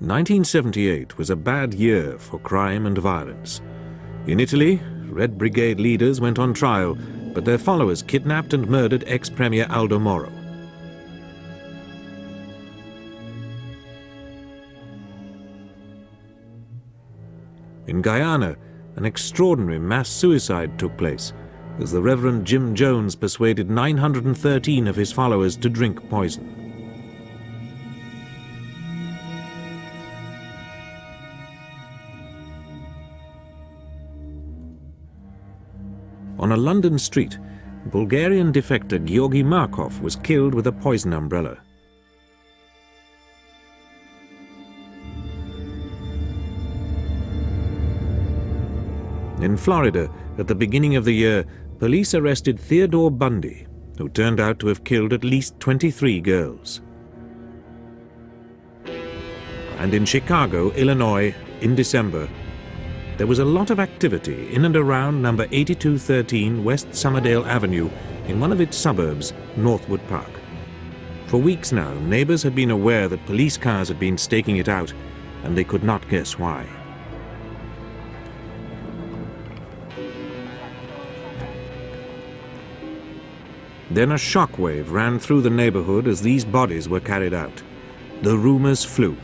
1978 was a bad year for crime and violence. In Italy, Red Brigade leaders went on trial, but their followers kidnapped and murdered ex-Premier Aldo Moro. In Guyana, an extraordinary mass suicide took place as the Reverend Jim Jones persuaded 913 of his followers to drink poison. On a London street, Bulgarian defector Georgi Markov was killed with a poison umbrella. In Florida, at the beginning of the year, police arrested Theodore Bundy, who turned out to have killed at least 23 girls. And in Chicago, Illinois, in December, there was a lot of activity in and around number 8213 West Summerdale Avenue in one of its suburbs, Norwood Park. For weeks now, neighbors had been aware that police cars had been staking it out, and they could not guess why. Then a shockwave ran through the neighborhood as these bodies were carried out. The rumors flew.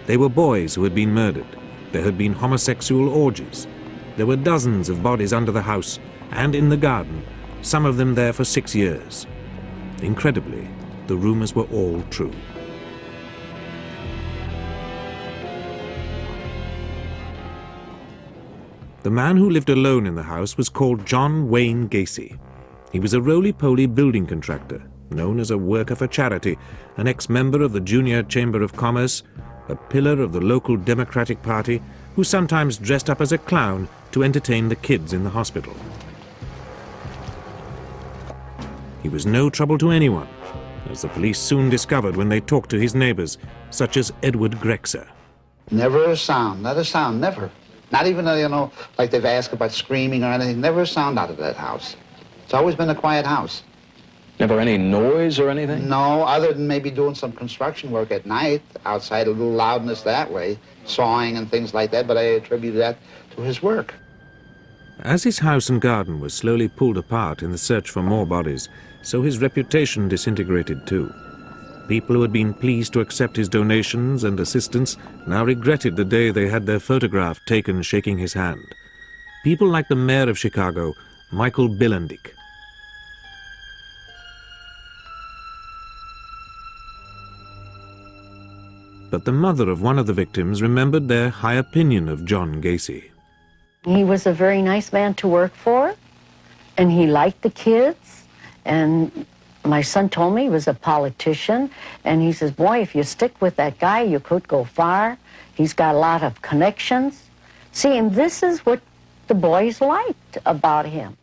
They were boys who had been murdered. There had been homosexual orgies. There were dozens of bodies under the house and in the garden, some of them there for 6 years. Incredibly, the rumors were all true. The man who lived alone in the house was called John Wayne Gacy. He was a roly-poly building contractor, known as a worker for charity, an ex-member of the Junior Chamber of Commerce, a pillar of the local Democratic Party, who sometimes dressed up as a clown to entertain the kids in the hospital. He was no trouble to anyone, as the police soon discovered when they talked to his neighbors, such as Edward Grexer. Never a sound, not a sound, never. Not even, like they've asked about screaming or anything, never a sound out of that house. It's always been a quiet house. Never any noise or anything? No, other than maybe doing some construction work at night, outside, a little loudness that way, sawing and things like that, but I attribute that to his work. As his house and garden were slowly pulled apart in the search for more bodies, so his reputation disintegrated too. People who had been pleased to accept his donations and assistance now regretted the day they had their photograph taken shaking his hand. People like the mayor of Chicago, Michael Bilendik. But the mother of one of the victims remembered their high opinion of John Gacy. He was a very nice man to work for, and he liked the kids, and my son told me he was a politician, and he says, boy, if you stick with that guy, you could go far. He's got a lot of connections. See, and this is what the boys liked about him.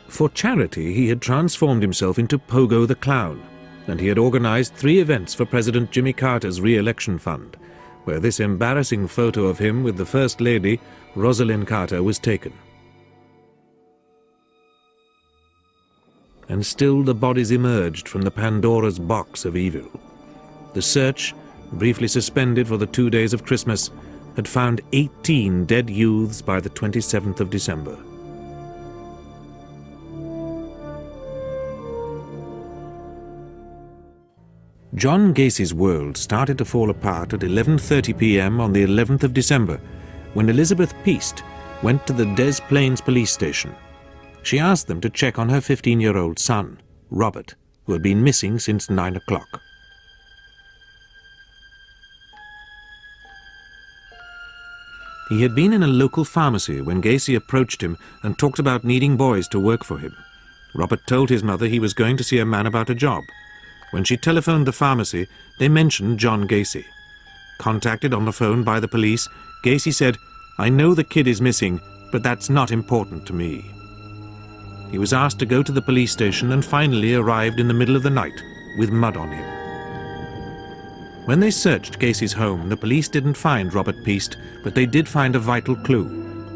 For charity, he had transformed himself into Pogo the Clown, and he had organized 3 events for President Jimmy Carter's re-election fund, where this embarrassing photo of him with the First Lady, Rosalind Carter, was taken. And still the bodies emerged from the Pandora's box of evil. The search, briefly suspended for the 2 days of Christmas, had found 18 dead youths by the 27th of December. John Gacy's world started to fall apart at 11:30 p.m. on the 11th of December, when Elizabeth Peast went to the Des Plaines police station. She asked them to check on her 15-year-old son, Robert, who had been missing since 9 o'clock. He had been in a local pharmacy when Gacy approached him and talked about needing boys to work for him. Robert told his mother he was going to see a man about a job. When she telephoned the pharmacy, they mentioned John Gacy. Contacted on the phone by the police, Gacy said, "I know the kid is missing, but that's not important to me." He was asked to go to the police station and finally arrived in the middle of the night with mud on him. When they searched Gacy's home, the police didn't find Robert Peast, but they did find a vital clue,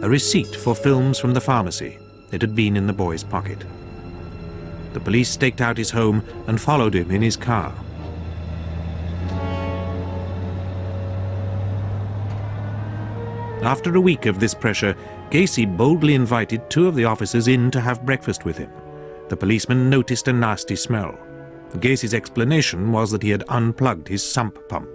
a receipt for films from the pharmacy. It had been in the boy's pocket. The police staked out his home and followed him in his car. After a week of this pressure, Gacy boldly invited two of the officers in to have breakfast with him. The policeman noticed a nasty smell. Gacy's explanation was that he had unplugged his sump pump.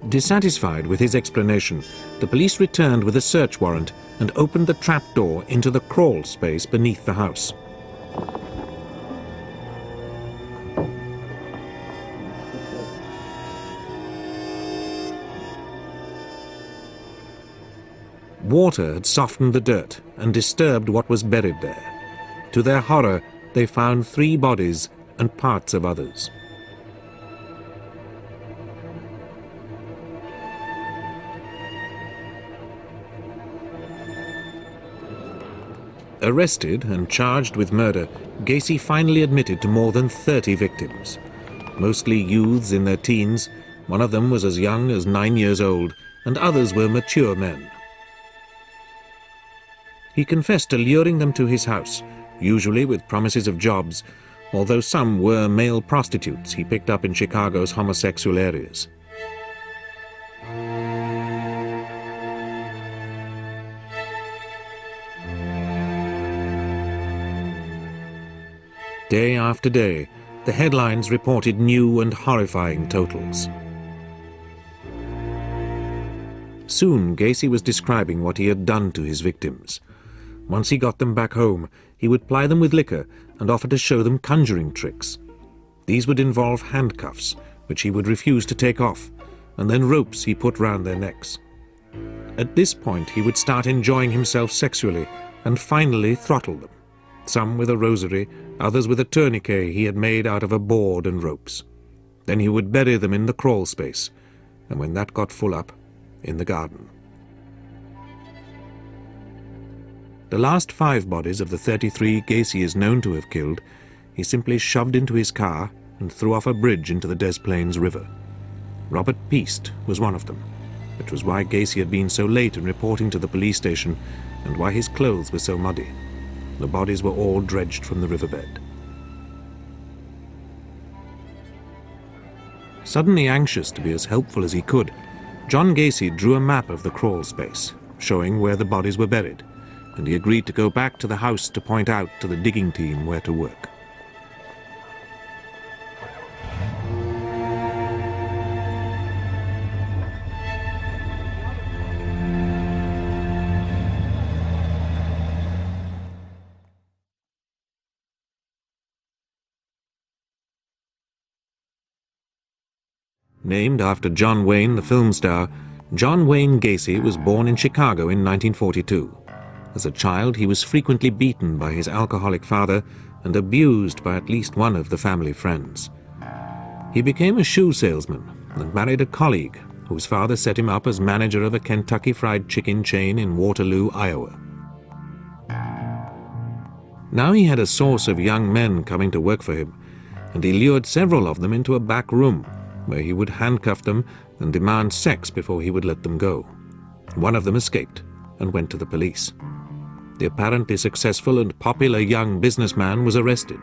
Dissatisfied with his explanation, the police returned with a search warrant and opened the trapdoor into the crawl space beneath the house. Water had softened the dirt and disturbed what was buried there. To their horror, they found 3 bodies and parts of others. Arrested and charged with murder, Gacy finally admitted to more than 30 victims. Mostly youths in their teens, one of them was as young as 9 years old, and others were mature men. He confessed to luring them to his house, usually with promises of jobs, although some were male prostitutes he picked up in Chicago's homosexual areas. Day after day, the headlines reported new and horrifying totals. Soon, Gacy was describing what he had done to his victims. Once he got them back home, he would ply them with liquor and offer to show them conjuring tricks. These would involve handcuffs, which he would refuse to take off, and then ropes he put round their necks. At this point, he would start enjoying himself sexually and finally throttle them, some with a rosary, others with a tourniquet he had made out of a board and ropes. Then he would bury them in the crawl space, and when that got full up, in the garden. The last 5 bodies of the 33 Gacy is known to have killed, he simply shoved into his car and threw off a bridge into the Des Plaines River. Robert Peast was one of them, which was why Gacy had been so late in reporting to the police station and why his clothes were so muddy. The bodies were all dredged from the riverbed. Suddenly anxious to be as helpful as he could, John Gacy drew a map of the crawl space, showing where the bodies were buried, and he agreed to go back to the house to point out to the digging team where to work. Named after John Wayne, the film star, John Wayne Gacy was born in Chicago in 1942. As a child, he was frequently beaten by his alcoholic father and abused by at least one of the family friends. He became a shoe salesman and married a colleague whose father set him up as manager of a Kentucky Fried Chicken chain in Waterloo, Iowa. Now he had a source of young men coming to work for him, and he lured several of them into a back room where he would handcuff them and demand sex before he would let them go. One of them escaped and went to the police. The apparently successful and popular young businessman was arrested.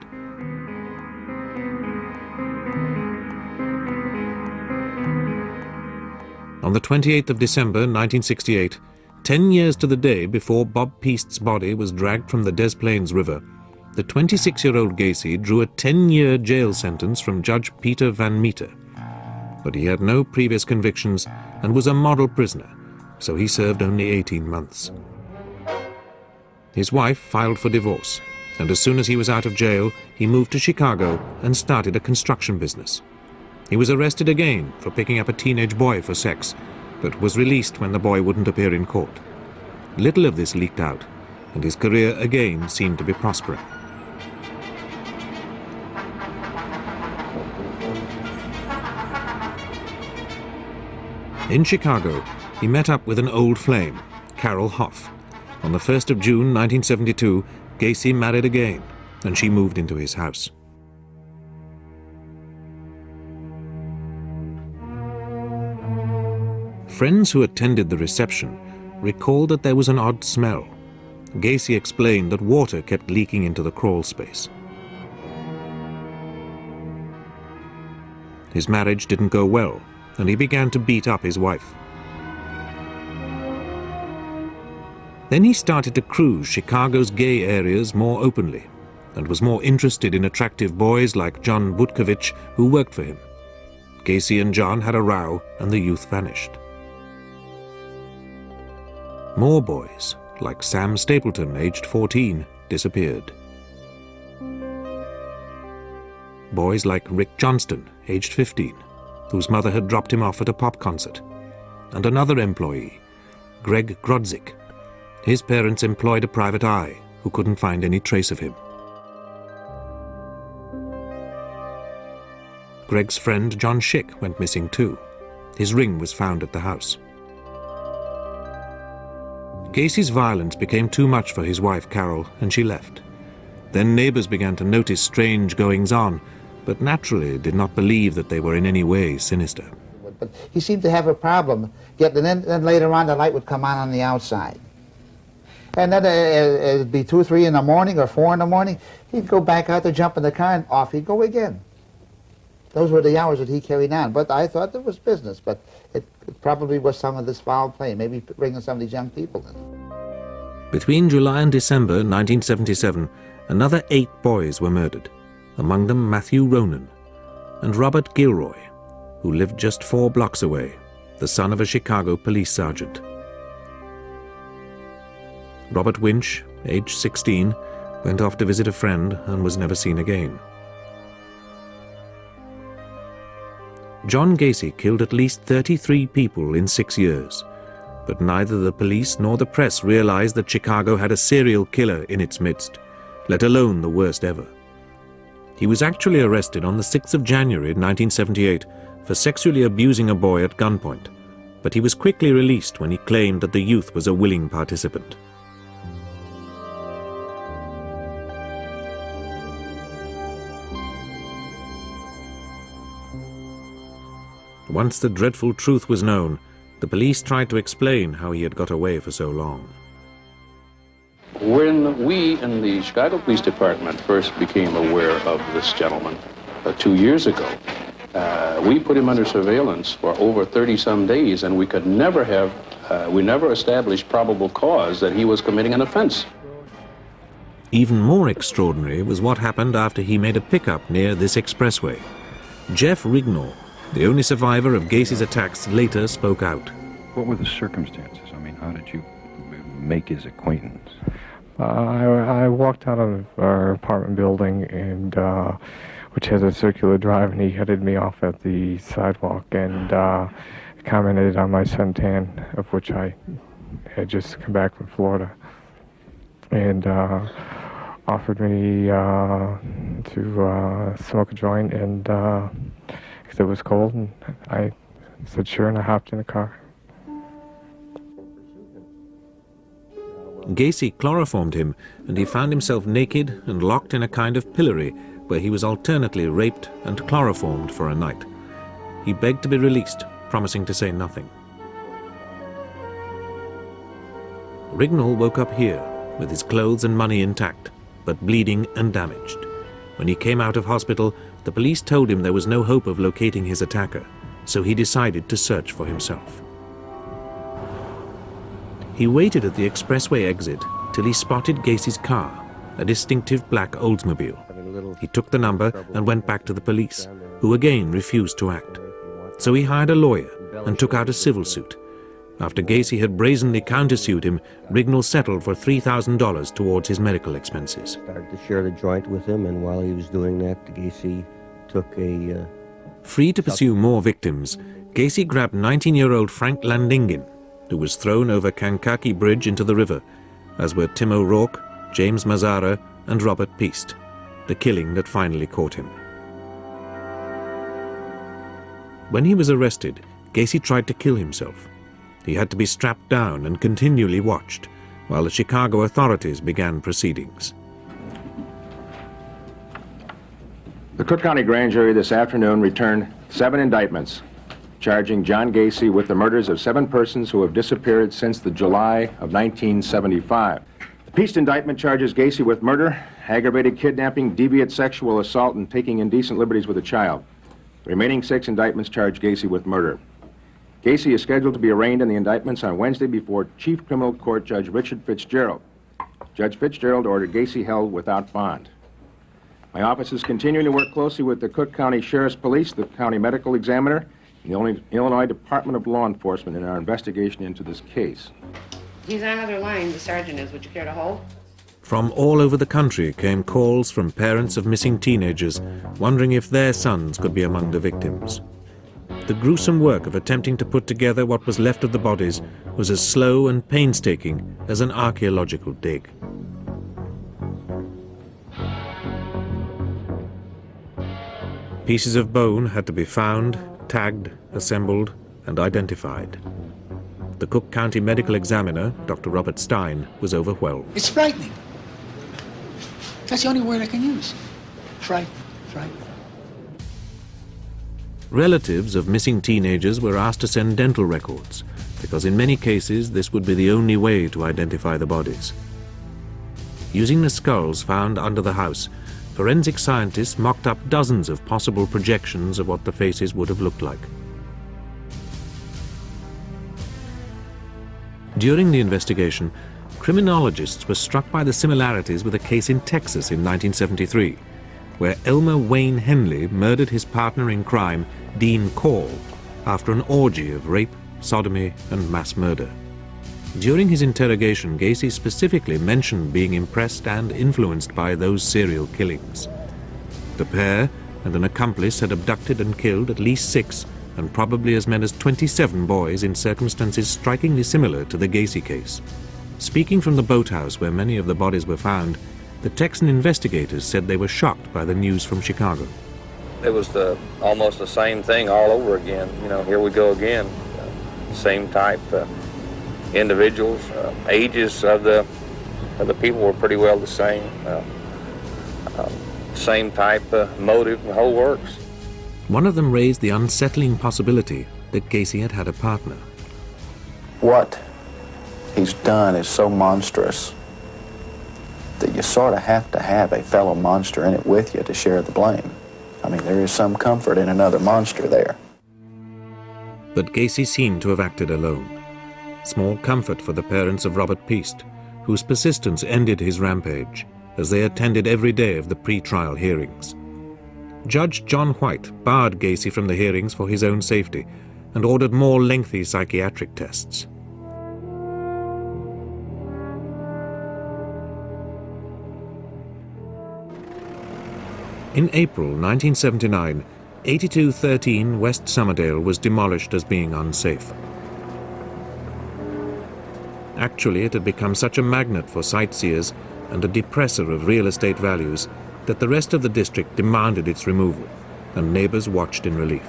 On the 28th of December, 1968, 10 years to the day before Bob Peast's body was dragged from the Des Plaines River, the 26-year-old Gacy drew a 10-year jail sentence from Judge Peter Van Meter. But he had no previous convictions and was a model prisoner, so he served only 18 months. His wife filed for divorce, and as soon as he was out of jail, he moved to Chicago and started a construction business. He was arrested again for picking up a teenage boy for sex, but was released when the boy wouldn't appear in court. Little of this leaked out, and his career again seemed to be prospering. In Chicago, he met up with an old flame, Carol Hoff. On the 1st of June, 1972, Gacy married again, and she moved into his house. Friends who attended the reception recalled that there was an odd smell. Gacy explained that water kept leaking into the crawl space. His marriage didn't go well, and he began to beat up his wife. Then he started to cruise Chicago's gay areas more openly, and was more interested in attractive boys like John Butkovich, who worked for him. Gacy and John had a row, and the youth vanished. More boys, like Sam Stapleton, aged 14, disappeared. Boys like Rick Johnston, aged 15, whose mother had dropped him off at a pop concert, and another employee, Greg Grodzik. His parents employed a private eye who couldn't find any trace of him. Greg's friend John Schick went missing too. His ring was found at the house. Gacy's violence became too much for his wife Carol, and she left. Then neighbors began to notice strange goings-on, but naturally did not believe that they were in any way sinister. But he seemed to have a problem getting in, then later on the light would come on the outside. And then it'd be 2 or 3 in the morning or 4 in the morning. He'd go back out to jump in the car and off he'd go again. Those were the hours that he carried on. But I thought it was business, but it probably was some of this foul play, maybe bringing some of these young people in. Between July and December 1977, another 8 boys were murdered, among them Matthew Ronan and Robert Gilroy, who lived just 4 blocks away, the son of a Chicago police sergeant. Robert Winch, aged 16, went off to visit a friend and was never seen again. John Gacy killed at least 33 people in 6 years, but neither the police nor the press realized that Chicago had a serial killer in its midst, let alone the worst ever. He was actually arrested on the 6th of January 1978 for sexually abusing a boy at gunpoint, but he was quickly released when he claimed that the youth was a willing participant. Once the dreadful truth was known, the police tried to explain how he had got away for so long. When we in the Chicago Police Department first became aware of this gentleman 2 years ago, we put him under surveillance for over 30-some days, and we could never have, we never established probable cause that he was committing an offense. Even more extraordinary was what happened after he made a pickup near this expressway. Jeff Rignall, the only survivor of Gacy's attacks, later spoke out. What were the circumstances? I mean, how did you make his acquaintance? I walked out of our apartment building, and which has a circular drive, and he headed me off at the sidewalk and commented on my suntan, of which I had just come back from Florida, and offered me to smoke a joint, and because it was cold, and I said sure, and I hopped in the car. Gacy chloroformed him, and he found himself naked and locked in a kind of pillory where he was alternately raped and chloroformed for a night. He begged to be released, promising to say nothing. Rignall woke up here, with his clothes and money intact, but bleeding and damaged. When he came out of hospital, the police told him there was no hope of locating his attacker, so he decided to search for himself. He waited at the expressway exit till he spotted Gacy's car, a distinctive black Oldsmobile. He took the number and went back to the police, who again refused to act. So he hired a lawyer and took out a civil suit. After Gacy had brazenly countersued him, Rignall settled for $3,000 towards his medical expenses. Started to share the joint with him, and while he was doing that, Gacy took a... Free to pursue more victims, Gacy grabbed 19-year-old Frank Landingin, who was thrown over Kankakee Bridge into the river, as were Tim O'Rourke, James Mazzara, and Robert Peast, the killing that finally caught him. When he was arrested, Gacy tried to kill himself. He had to be strapped down and continually watched, while the Chicago authorities began proceedings. The Cook County Grand Jury this afternoon returned 7 indictments, charging John Gacy with the murders of 7 persons who have disappeared since the July of 1975. Peast indictment charges Gacy with murder, aggravated kidnapping, deviant sexual assault, and taking indecent liberties with a child. The remaining 6 indictments charge Gacy with murder. Gacy is scheduled to be arraigned in the indictments on Wednesday before Chief Criminal Court Judge Richard Fitzgerald. Judge Fitzgerald ordered Gacy held without bond. My office is continuing to work closely with the Cook County Sheriff's Police, the County Medical Examiner, and the Illinois Department of Law Enforcement in our investigation into this case. He's on another line, the sergeant is. Would you care to hold? From all over the country came calls from parents of missing teenagers wondering if their sons could be among the victims. The gruesome work of attempting to put together what was left of the bodies was as slow and painstaking as an archaeological dig. Pieces of bone had to be found, tagged, assembled, and identified. The Cook County Medical Examiner, Dr. Robert Stein, was overwhelmed. It's frightening. That's the only word I can use. Frightening, frightening. Relatives of missing teenagers were asked to send dental records, because in many cases this would be the only way to identify the bodies. Using the skulls found under the house, forensic scientists mocked up dozens of possible projections of what the faces would have looked like. During the investigation, criminologists were struck by the similarities with a case in Texas in 1973, where Elmer Wayne Henley murdered his partner in crime, Dean Call, after an orgy of rape, sodomy, and mass murder. During his interrogation, Gacy specifically mentioned being impressed and influenced by those serial killings. The pair and an accomplice had abducted and killed at least 6 and probably as many as 27 boys in circumstances strikingly similar to the Gacy case. Speaking from the boathouse where many of the bodies were found, the Texan investigators said they were shocked by the news from Chicago. It was almost the same thing all over again. You know, here we go again. Same type individuals, ages of the people were pretty well the same. Same type motive, the whole works. One of them raised the unsettling possibility that Gacy had had a partner. What he's done is so monstrous that you sort of have to have a fellow monster in it with you to share the blame. I mean, there is some comfort in another monster there. But Gacy seemed to have acted alone. Small comfort for the parents of Robert Peast, whose persistence ended his rampage, as they attended every day of the pre-trial hearings. Judge John White barred Gacy from the hearings for his own safety and ordered more lengthy psychiatric tests. In April 1979, 8213 West Summerdale was demolished as being unsafe. Actually, it had become such a magnet for sightseers and a depressor of real estate values that the rest of the district demanded its removal, and neighbors watched in relief.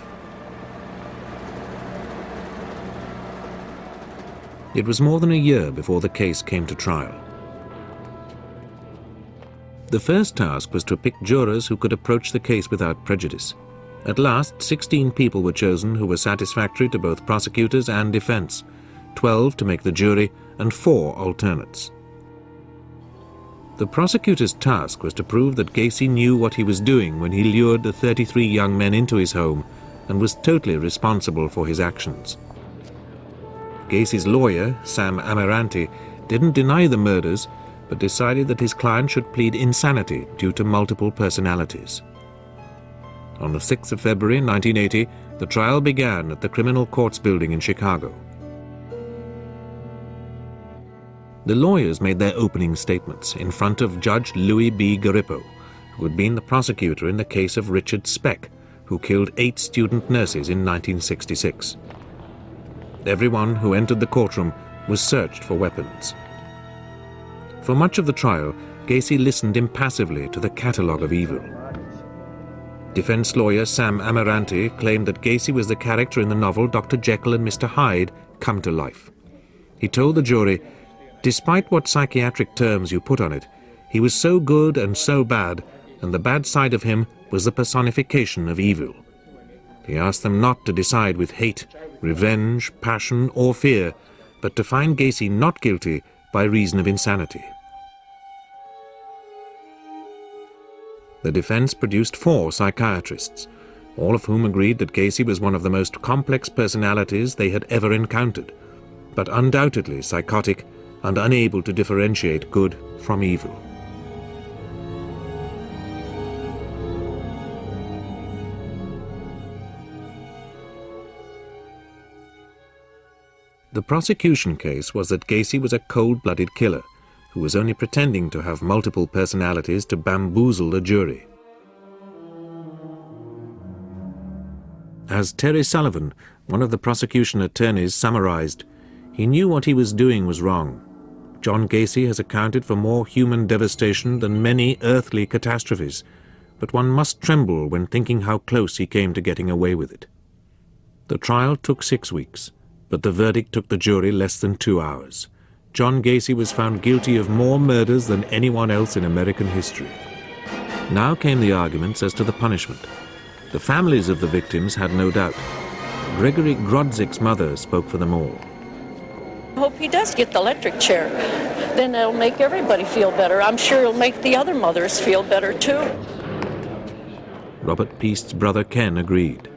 It was more than a year before the case came to trial. The first task was to pick jurors who could approach the case without prejudice. At last, 16 people were chosen who were satisfactory to both prosecutors and defense, 12 to make the jury, and 4 alternates. The prosecutor's task was to prove that Gacy knew what he was doing when he lured the 33 young men into his home and was totally responsible for his actions. Gacy's lawyer, Sam Amirante, didn't deny the murders, but decided that his client should plead insanity due to multiple personalities. On the 6th of February 1980, the trial began at the Criminal Courts Building in Chicago. The lawyers made their opening statements in front of Judge Louis B. Garippo, who had been the prosecutor in the case of Richard Speck, who killed 8 student nurses in 1966. Everyone who entered the courtroom was searched for weapons. For much of the trial, Gacy listened impassively to the catalogue of evil. Defense lawyer Sam Amirante claimed that Gacy was the character in the novel Dr. Jekyll and Mr. Hyde come to life. He told the jury, "Despite what psychiatric terms you put on it, he was so good and so bad, and the bad side of him was the personification of evil." He asked them not to decide with hate, revenge, passion, or fear, but to find Gacy not guilty by reason of insanity. The defense produced 4 psychiatrists, all of whom agreed that Gacy was one of the most complex personalities they had ever encountered, but undoubtedly psychotic and unable to differentiate good from evil. The prosecution case was that Gacy was a cold-blooded killer who was only pretending to have multiple personalities to bamboozle the jury. As Terry Sullivan, one of the prosecution attorneys, summarized, he knew what he was doing was wrong. John Gacy has accounted for more human devastation than many earthly catastrophes, but one must tremble when thinking how close he came to getting away with it. The trial took 6 weeks, but the verdict took the jury less than 2 hours. John Gacy was found guilty of more murders than anyone else in American history. Now came the arguments as to the punishment. The families of the victims had no doubt. Gregory Grodzik's mother spoke for them all. I hope he does get the electric chair. Then it'll make everybody feel better. I'm sure it'll make the other mothers feel better too. Robert Peast's brother Ken agreed.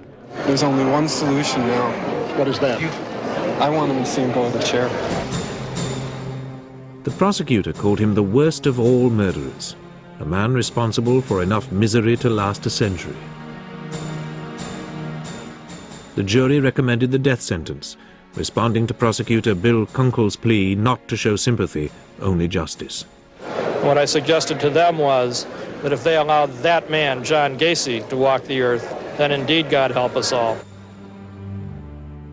There's only one solution now. What is that? I want him to see him go to the chair. The prosecutor called him the worst of all murderers, a man responsible for enough misery to last a century. The jury recommended the death sentence, responding to prosecutor Bill Kunkel's plea not to show sympathy, only justice. What I suggested to them was that if they allowed that man, John Gacy, to walk the earth, then indeed God help us all.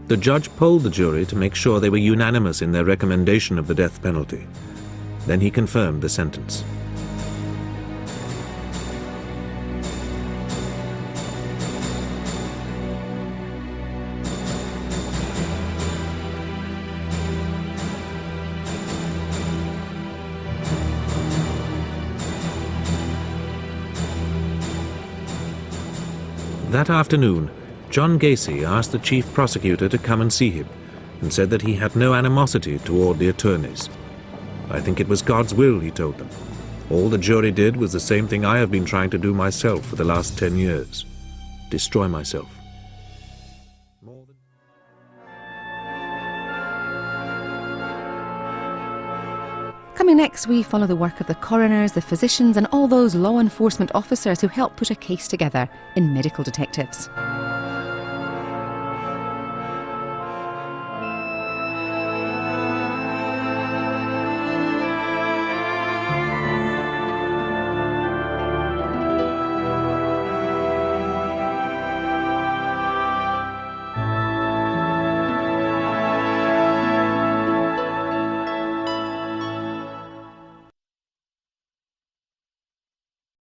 The judge polled the jury to make sure they were unanimous in their recommendation of the death penalty. Then he confirmed the sentence. That afternoon, John Gacy asked the chief prosecutor to come and see him and said that he had no animosity toward the attorneys. I think it was God's will, he told them. All the jury did was the same thing I have been trying to do myself for the last 10 years. Destroy myself. Coming next, we follow the work of the coroners, the physicians and all those law enforcement officers who help put a case together in Medical Detectives.